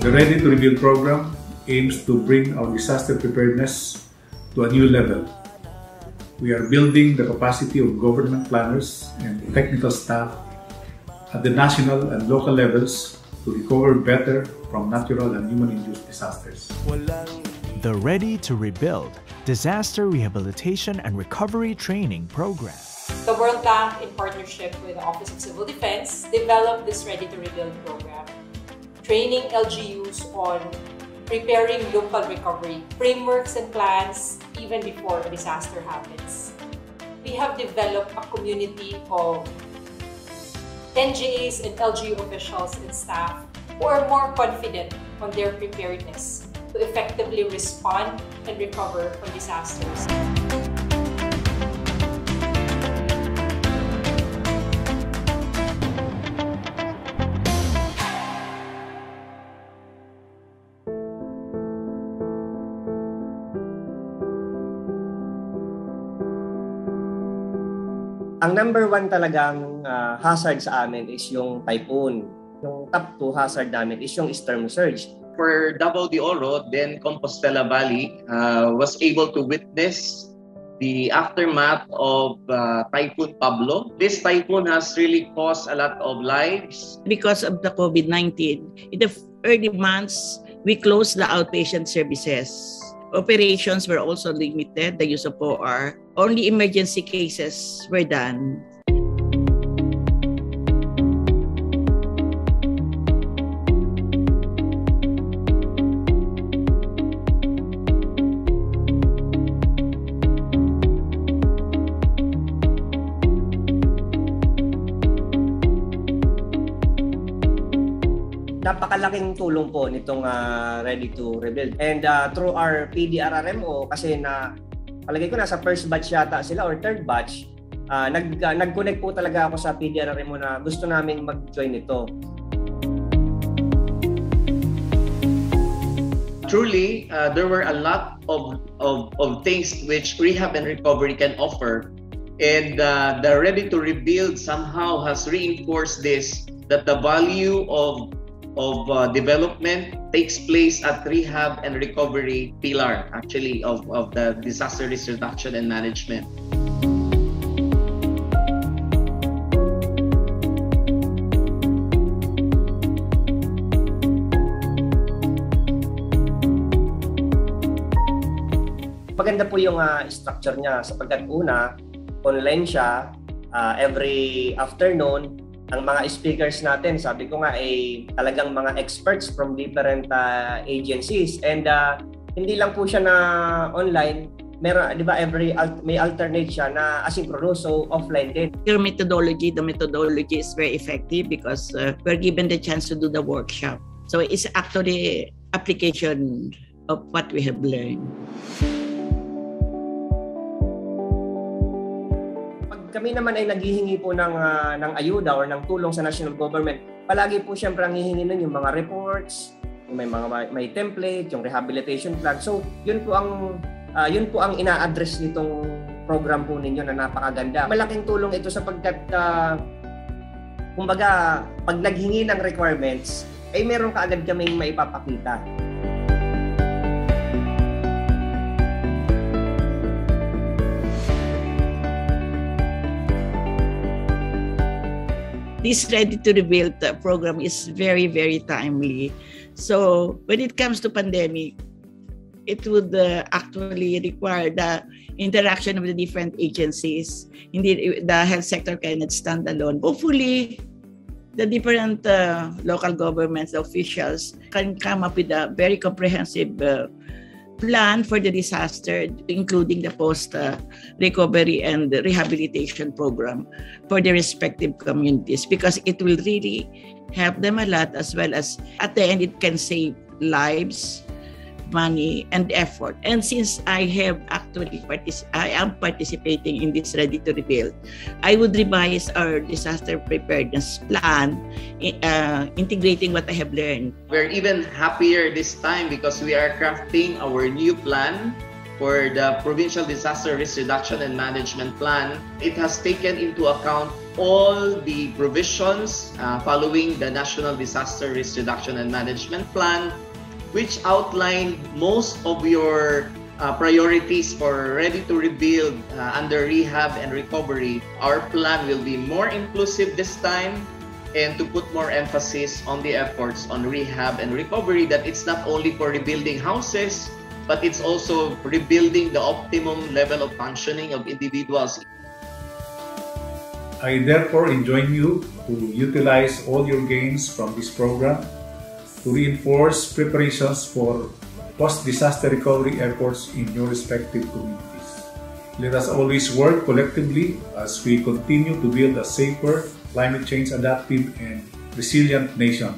The Ready to Rebuild program aims to bring our disaster preparedness to a new level. We are building the capacity of government planners and technical staff at the national and local levels to recover better from natural and human-induced disasters. The Ready to Rebuild Disaster Rehabilitation and Recovery Training Program. The World Bank, in partnership with the Office of Civil Defense, developed this Ready to Rebuild program, training LGUs on preparing local recovery frameworks and plans even before a disaster happens. We have developed a community of NGAs and LGU officials and staff who are more confident on their preparedness to effectively respond and recover from disasters. Ang number one talagang hazard sa amin is yung typhoon. Yung top 2 hazard namin is yung storm surge. For Davao de Oro, then Compostela Valley was able to witness the aftermath of Typhoon Pablo. This typhoon has really caused a lot of lives. Because of the COVID-19, in the early months, we closed the outpatient services. Operations were also limited, the use of OR. Only emergency cases were done. Napakalaking tulong po nitong Ready to Rebuild. And through our PDRRMO, kasi palagay ko nasa first batch yata sila or third batch, nag-connect po talaga ako sa PDRRMO na gusto naming mag-join ito. Truly, there were a lot of things which rehab and recovery can offer. And the Ready to Rebuild somehow has reinforced this, that the value of development takes place at rehab and recovery pillar, actually, of the disaster risk reduction and management. Maganda po yung structure niya sapagkat una, online siya, every afternoon. Ang mga speakers natin, sabi ko nga, talagang mga experts from different agencies. And hindi lang po siya na online, meron, di ba, may alternate siya na asynchronous, so offline din. Your methodology, the methodology is very effective because we're given the chance to do the workshop. So it's actually application of what we have learned. Kami naman ay naghihingi po ng ayuda or ng tulong sa national government. Palagi po siyempre ang hihingi nun yung mga reports, yung may template, yung rehabilitation plan. So, yun po ang ina-address nitong program po ninyo na napakaganda. Malaking tulong ito sapagkat kumbaga, pag naghingi ng requirements, ay meron kaagad kaming maipapakita. This Ready to Rebuild program is very, very timely. So when it comes to pandemic, it would actually require the interaction of the different agencies. Indeed, the health sector cannot stand alone. Hopefully, the different local governments, officials can come up with a very comprehensive plan for the disaster, including the post-recovery and rehabilitation program for the respective communities, because it will really help them a lot, as well as at the end it can save lives, money, and effort. And since I am participating in this Ready to Rebuild, I would revise our disaster preparedness plan, integrating what I have learned. We're even happier this time because we are crafting our new plan for the Provincial Disaster Risk Reduction and Management Plan, it has taken into account all the provisions following the National Disaster Risk Reduction and Management Plan, which outlined most of your priorities for Ready to Rebuild under rehab and recovery. Our plan will be more inclusive this time and to put more emphasis on the efforts on rehab and recovery, that it's not only for rebuilding houses, but it's also rebuilding the optimum level of functioning of individuals. I therefore enjoin you to utilize all your gains from this program to reinforce preparations for post-disaster recovery efforts in your respective communities. Let us always work collectively as we continue to build a safer, climate change adaptive and resilient nation.